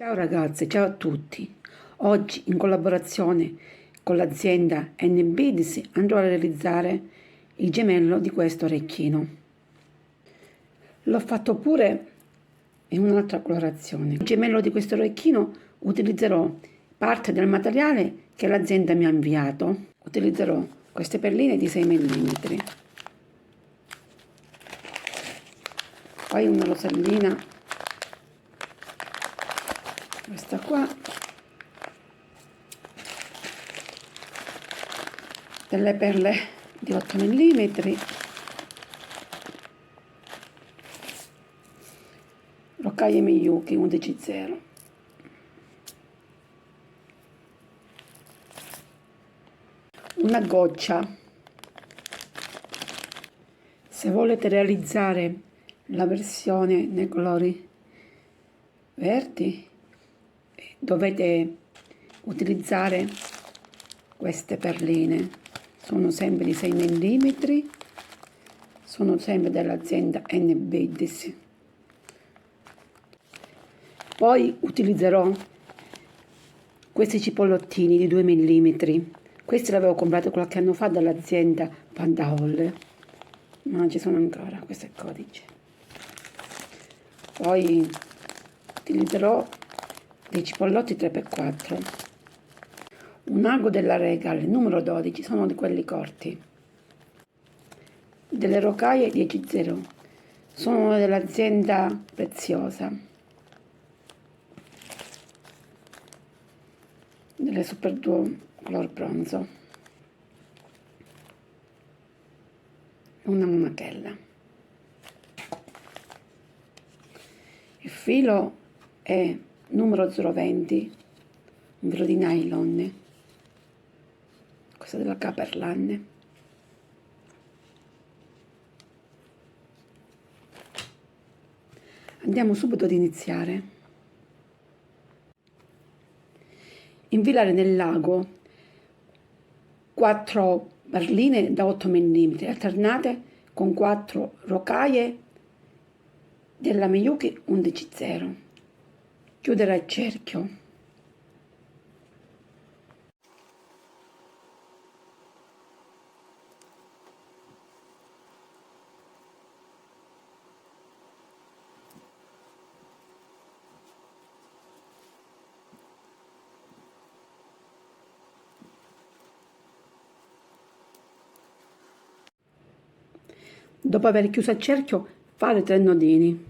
Ciao ragazze, ciao a tutti. Oggi in collaborazione con l'azienda NBDIS andrò a realizzare il gemello di questo orecchino. L'ho fatto pure in un'altra colorazione. Il gemello di questo orecchino utilizzerò parte del materiale che l'azienda mi ha inviato. Utilizzerò queste perline di 6 mm, poi una rosellina, questa qua, delle perle di 8 mm, Rokkaye Miyuki 11.0, una goccia. Se volete realizzare la versione nei colori verdi, dovete utilizzare queste perline. Sono sempre di 6 mm, sono sempre dell'azienda NBDIS. Poi utilizzerò questi cipollottini di 2 mm. Questi li avevo comprati qualche anno fa dall'azienda Pandahol, ma non ci sono ancora, questo è il codice. Poi utilizzerò dei cipollotti 3x4, un ago della Regal numero 12, sono di quelli corti, delle Rokkaye 10.0, sono dell'azienda Preziosa, delle Super Duo color bronzo, una monachella. Il filo è numero 020, un filo di nylon, questo della Caperlan. Andiamo subito ad iniziare. Infilare nel lago 4 perline da 8 mm alternate con 4 Rokkaye della Miyuki 11.0. Chiudere il cerchio. Dopo aver chiuso il cerchio, fare 3 nodini.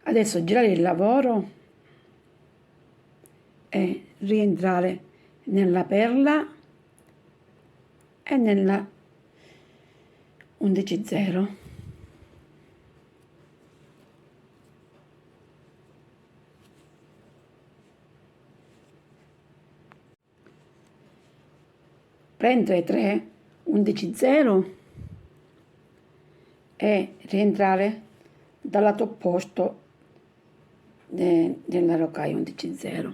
Adesso girare il lavoro e rientrare nella perla e nella 11.0. Prendere 3 11.0 e rientrare dal lato opposto della Rokkaye 11.0.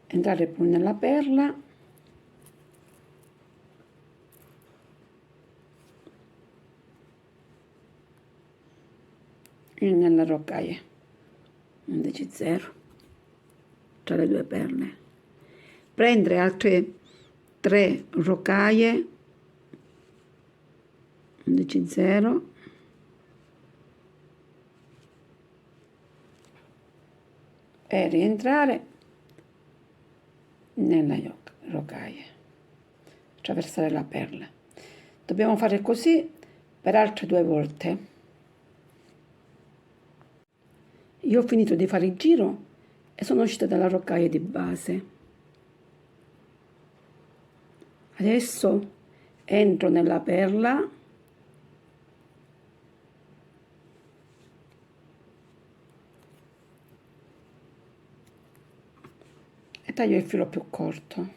Entrare poi nella perla e nella Rokkaye 11.0 tra le due perle. Prendere altre 3 Rokkaye 11.0 e rientrare nella Rokkaye, attraversare la perla. Dobbiamo fare così per altre 2 volte. Io ho finito di fare il giro e sono uscita dalla Rokkaye di base. Adesso entro nella perla e taglio il filo più corto.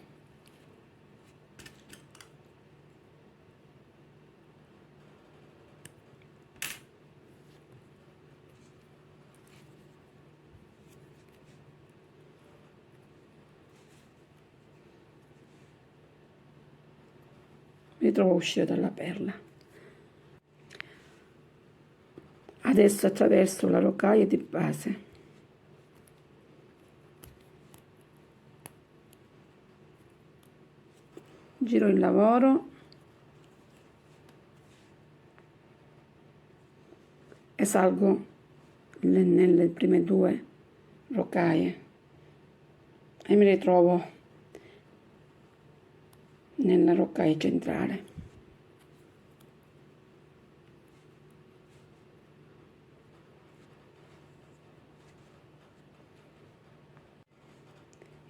mi ritrovo a uscire dalla perla. Adesso attraverso la rocaia di base, giro il lavoro e salgo nelle prime 2 rocaie e mi ritrovo nella rocaia centrale.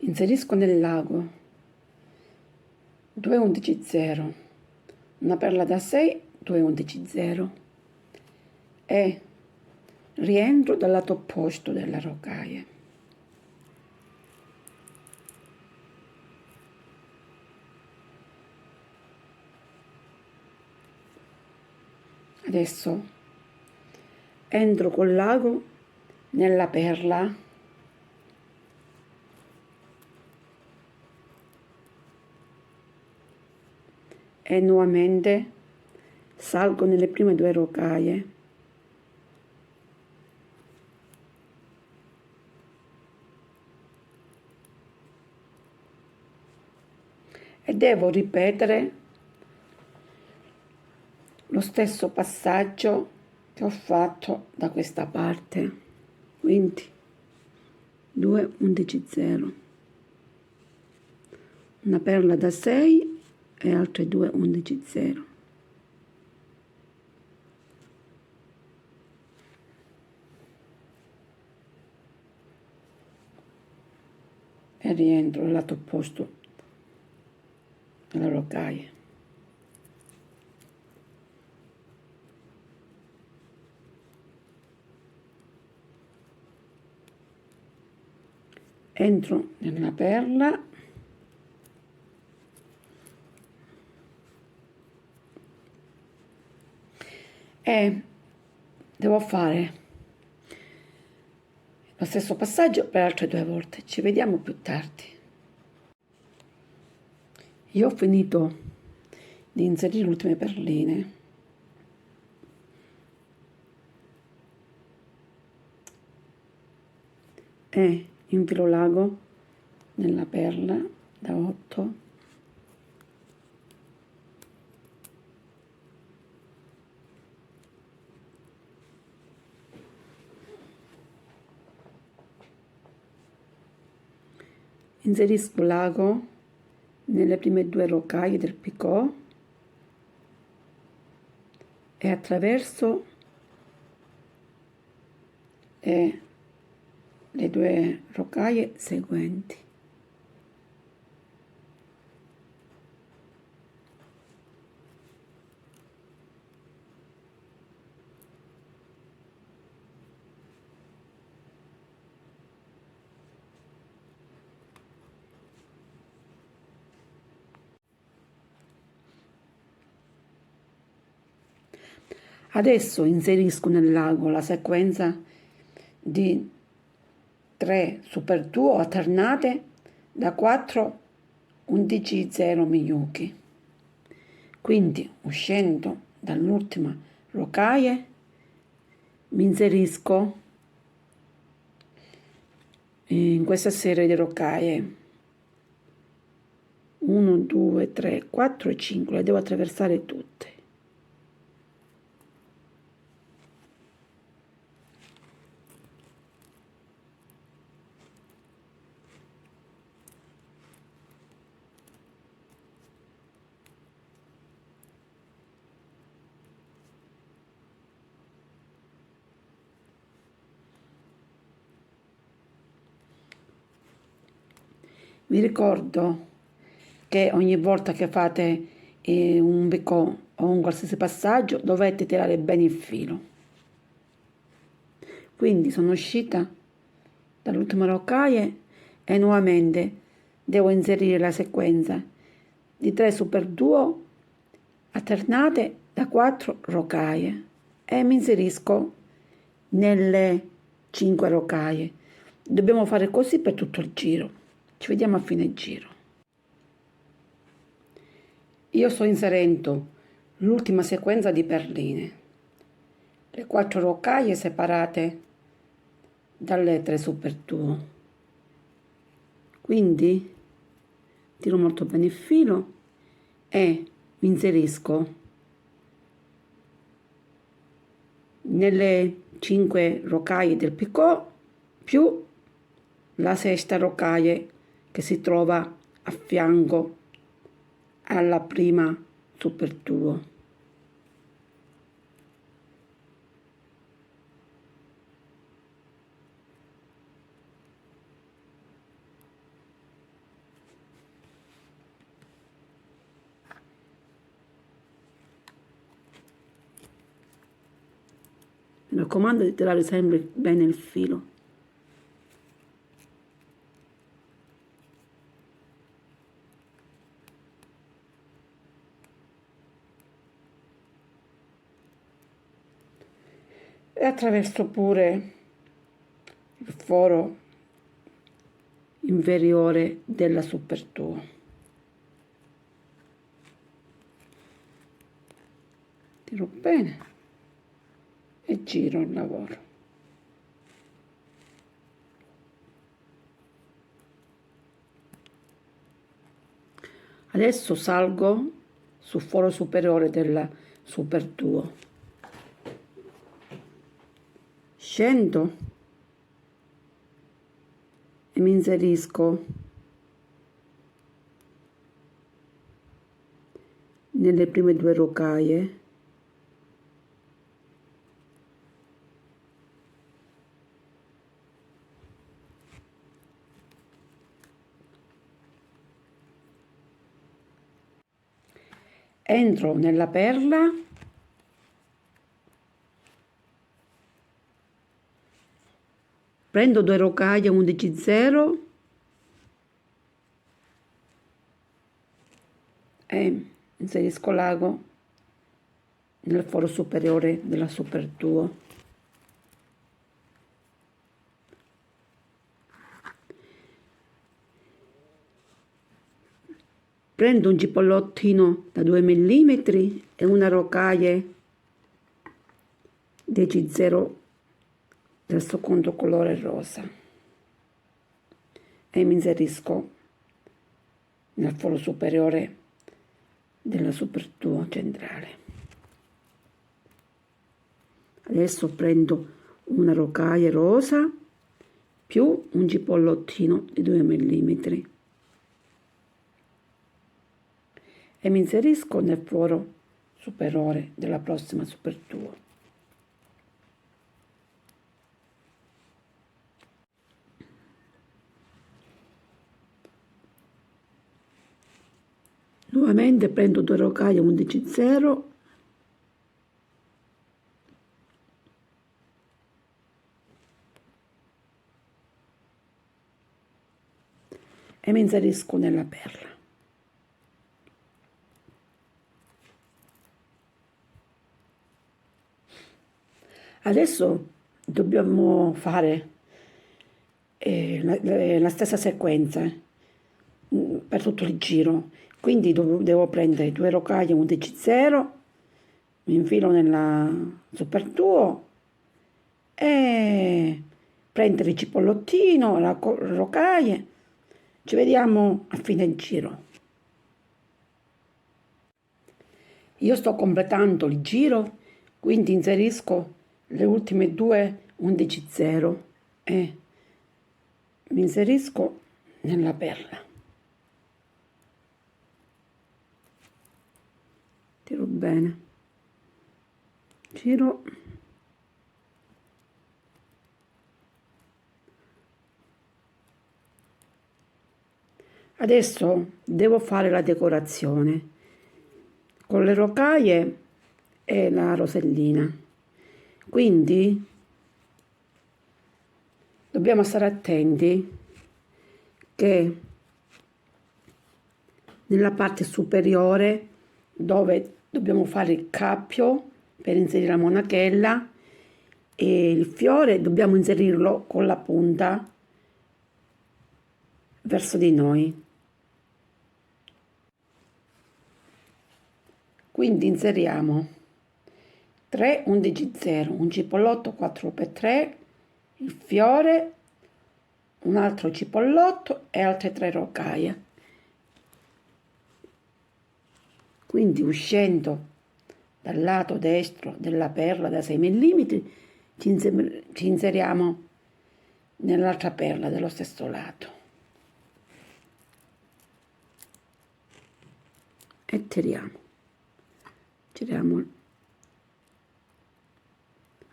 Inserisco nel lago 2 undici 0, una perla da 6, 2 undici 0 e rientro dal lato opposto della rocaia. Adesso entro col lago nella perla e nuovamente salgo nelle prime 2 rocaie e devo ripetere lo stesso passaggio che ho fatto da questa parte, quindi 2 undici 0, una perla da 6 e altre 2 undici 0. E rientro al lato opposto della rocaia. Entro nella perla e devo fare lo stesso passaggio per altre 2 volte. Ci vediamo più tardi. Io ho finito di inserire le ultime perline e infilo l'ago nella perla da 8 inserisco l'ago nelle prime 2 rocaie del picot e attraverso le 2 rocaie seguenti. Adesso inserisco nell'ago la sequenza di 3 super duo alternate da 4 11 0 Miyuki. Quindi uscendo dall'ultima rocaia mi inserisco in questa serie di rocaie 1 2 3 4 e 5, le devo attraversare tutte. Vi ricordo che ogni volta che fate un picot o un qualsiasi passaggio dovete tirare bene il filo. Quindi sono uscita dall'ultima rocaia e nuovamente devo inserire la sequenza di 3 super duo alternate da 4 rocaie e mi inserisco nelle 5 rocaie. Dobbiamo fare così per tutto il giro. Ci vediamo a fine giro. Io sto inserendo l'ultima sequenza di perline, le 4 rocaie separate dalle 3 supertuo. Quindi tiro molto bene il filo e mi inserisco nelle 5 rocaie del picot più la sesta rocaia che si trova a fianco alla prima supertuo. Mi raccomando di tirare sempre bene il filo. E attraverso pure il foro inferiore della supertuo. Tiro bene e giro il lavoro. Adesso salgo sul foro superiore della supertuo, scendo e mi inserisco nelle prime 2 rocaie entro nella perla prendo 2 rocaie 11,0 e inserisco l'ago nel foro superiore della supertuo. Prendo un cipollottino da 2 mm e una rocaia 10,0 del secondo colore rosa e mi inserisco nel foro superiore della supertuo centrale. Adesso prendo una rocaia rosa più un cipollottino di 2 mm e mi inserisco nel foro superiore della prossima supertuo. Nuovamente prendo 2 rocaie 11,0 e mi inserisco nella perla. Adesso dobbiamo fare la stessa sequenza per tutto il giro, quindi devo prendere 2 rocaie 11,0, mi infilo nella supertuo e prendere il cipollottino, la rocaia. Ci vediamo a fine giro. Io sto completando il giro, quindi inserisco le ultime 2 11,0 e mi inserisco nella perla. Tiro bene, giro. Adesso devo fare la decorazione con le rocaie e la rosellina, quindi dobbiamo stare attenti che nella parte superiore dove dobbiamo fare il cappio per inserire la monachella e il fiore dobbiamo inserirlo con la punta verso di noi. Quindi inseriamo 3 11 0, un cipollotto 4x3, il fiore, un altro cipollotto e altre 3 rocaie. Quindi uscendo dal lato destro della perla da 6 mm ci inseriamo nell'altra perla dello stesso lato e giriamo.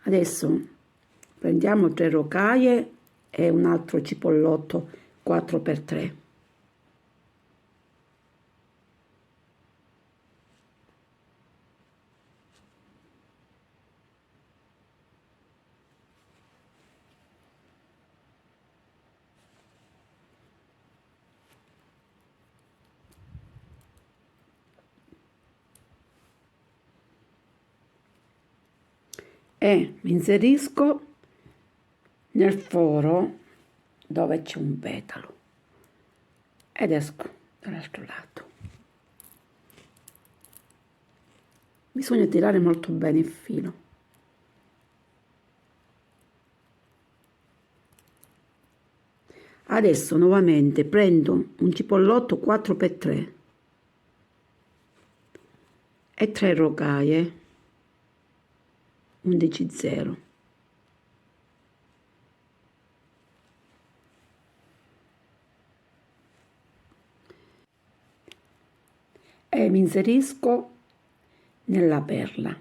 Adesso prendiamo 3 rocaie e un altro cipollotto 4x3. E mi inserisco nel foro dove c'è un petalo ed esco dall'altro lato. Bisogna tirare molto bene il filo. Adesso nuovamente prendo un cipollotto 4x3 e 3 rocaie 11 0. E mi inserisco nella perla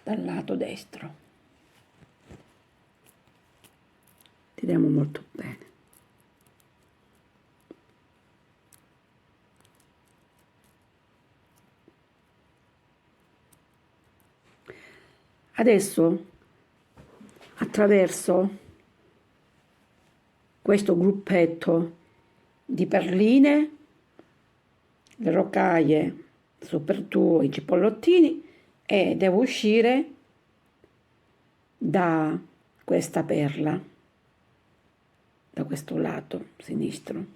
dal lato destro. Tiriamo molto bene. Adesso attraverso questo gruppetto di perline, le rocaie, soprattutto i cipollottini, e devo uscire da questa perla, da questo lato sinistro.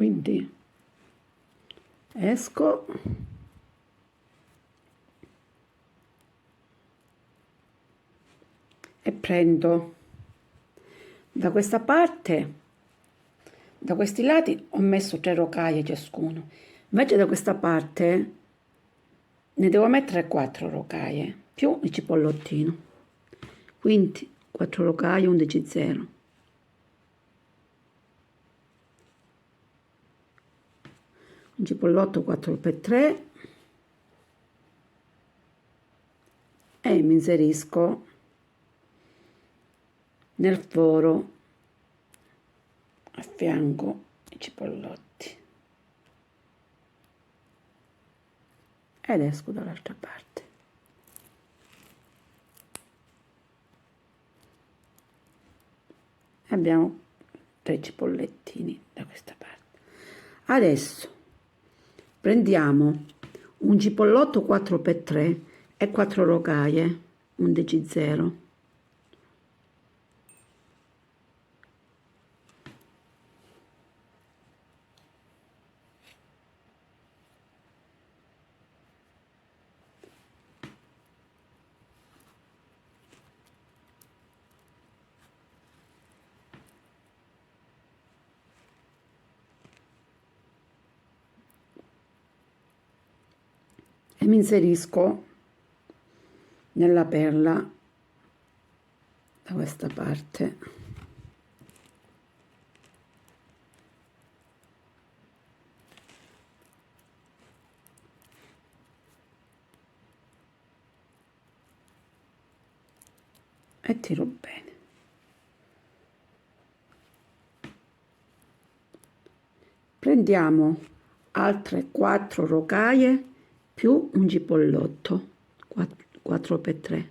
Quindi esco e prendo da questa parte, da questi lati ho messo 3 rocaie ciascuno, invece da questa parte ne devo mettere 4 rocaie più il cipollottino, quindi 4 rocaie 11 0. Un cipollotto 4x3 e mi inserisco nel foro a fianco i cipollotti ed esco dall'altra parte. Abbiamo 3 cipollettini da questa parte. Adesso prendiamo un cipollotto 4x3 e 4 rocaie 11 0. E mi inserisco nella perla da questa parte e tiro bene. Prendiamo altre 4 rocaie più un cipollotto, 4x3.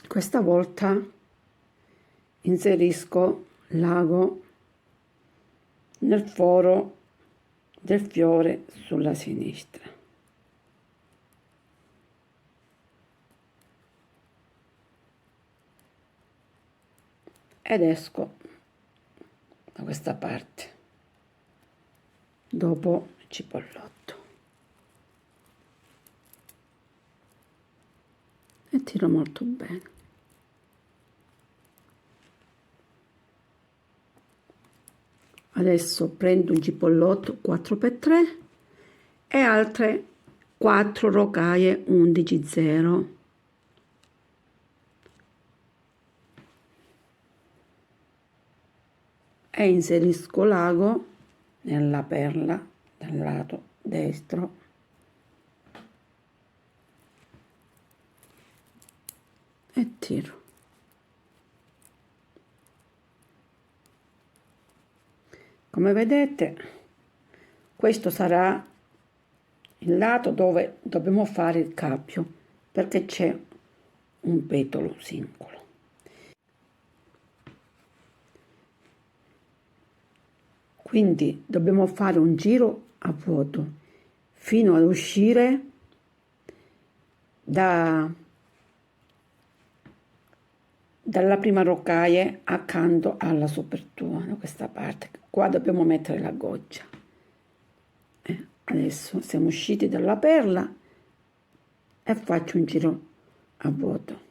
Questa volta inserisco l'ago nel foro del fiore sulla sinistra ed esco da questa parte dopo il cipollotto e tiro molto bene. Adesso prendo un cipollotto 4x3 e altre 4 rocaie 11/0. E inserisco l'ago nella perla dal lato destro e tiro. Come vedete, questo sarà il lato dove dobbiamo fare il cappio, perché c'è un petalo singolo. Quindi dobbiamo fare un giro a vuoto fino ad uscire dalla prima rocaia accanto alla supertura, da questa parte. Qua dobbiamo mettere la goccia. Adesso siamo usciti dalla perla e faccio un giro a vuoto.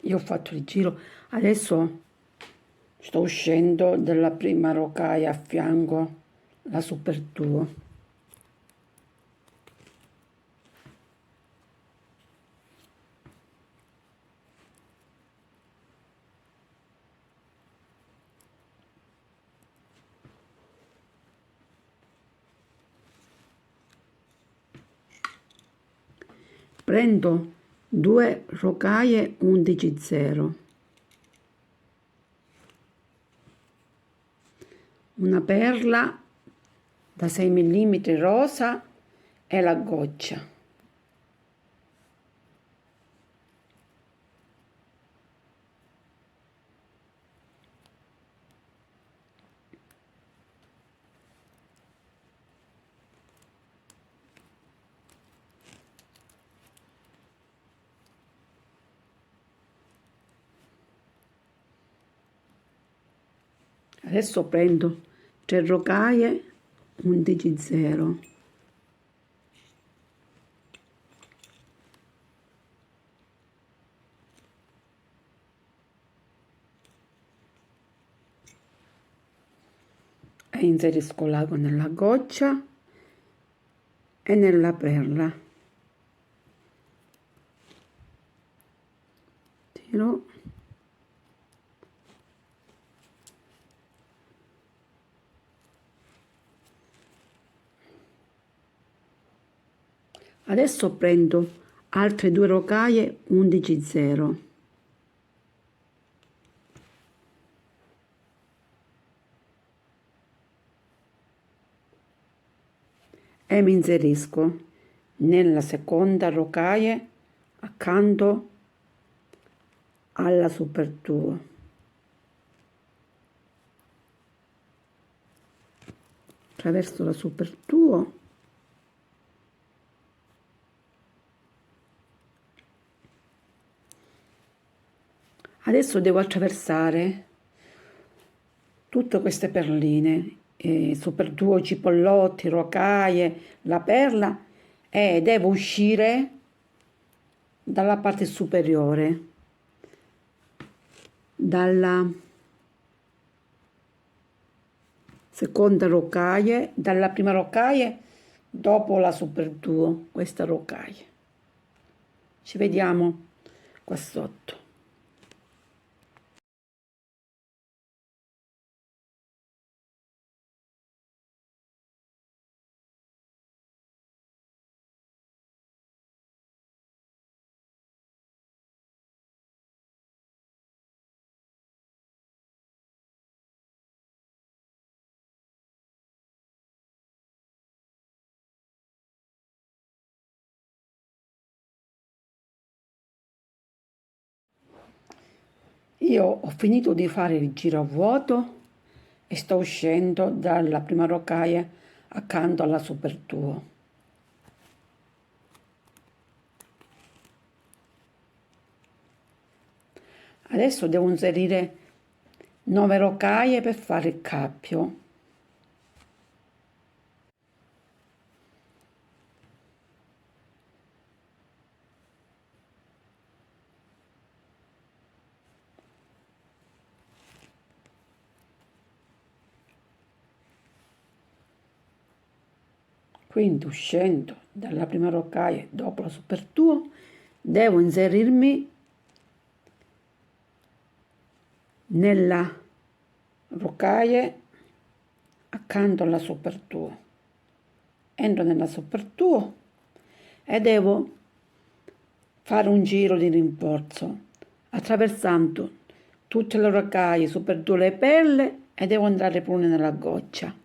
Io ho fatto il giro, adesso sto uscendo dalla prima rocaia a fianco la supertuo. Prendo 2 rocaie 11/0, una perla da 6 mm rosa e la goccia. Adesso prendo 3 rocaie 11/0. E inserisco l'ago nella goccia e nella perla. Tiro. Adesso prendo altre 2 rocaie 11/0. E mi inserisco nella seconda rocaia accanto alla supertuo. Attraverso la supertuo adesso devo attraversare tutte queste perline, Super Duo, cipollotti, rocaie, la perla, e devo uscire dalla parte superiore, dalla seconda rocaia, dalla prima rocaia dopo la Super Duo, questa rocaia. Ci vediamo qua sotto. Io ho finito di fare il giro a vuoto e sto uscendo dalla prima rocaia accanto alla Super Duo. Adesso devo inserire 9 rocaie per fare il cappio. Quindi uscendo dalla prima rocaia dopo la Super Duo devo inserirmi nella rocaia accanto alla Super Duo. Entro nella Super Duo e devo fare un giro di rinforzo attraversando tutte le rocaie, Super Duo, le perle, e devo andare pure nella goccia.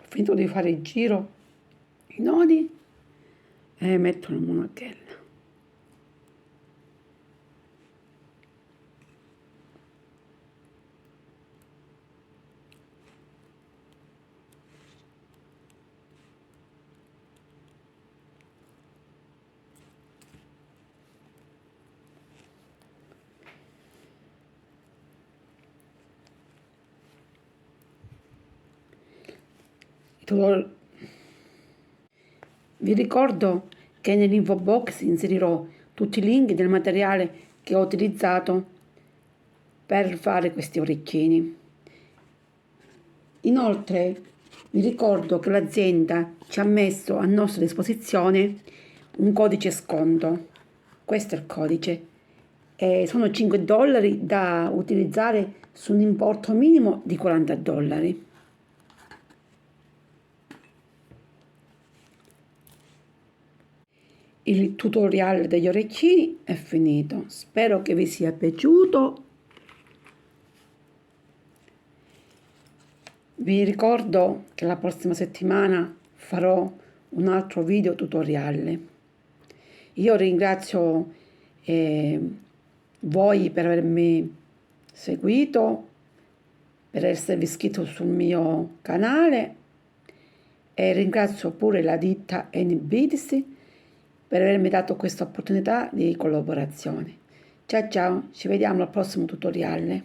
Ho finito di fare il giro, i nodi, e metto la monachella. Vi ricordo che nell'info box inserirò tutti i link del materiale che ho utilizzato per fare questi orecchini. Inoltre vi ricordo che l'azienda ci ha messo a nostra disposizione un codice sconto. Questo è il codice. Sono $5 da utilizzare su un importo minimo di $40. Il tutorial degli orecchini è finito. Spero che vi sia piaciuto. Vi ricordo che la prossima settimana farò un altro video tutorial. Io ringrazio voi per avermi seguito, per esservi iscritto sul mio canale, e ringrazio pure la ditta NBDC per avermi dato questa opportunità di collaborazione. Ciao ciao, ci vediamo al prossimo tutorial.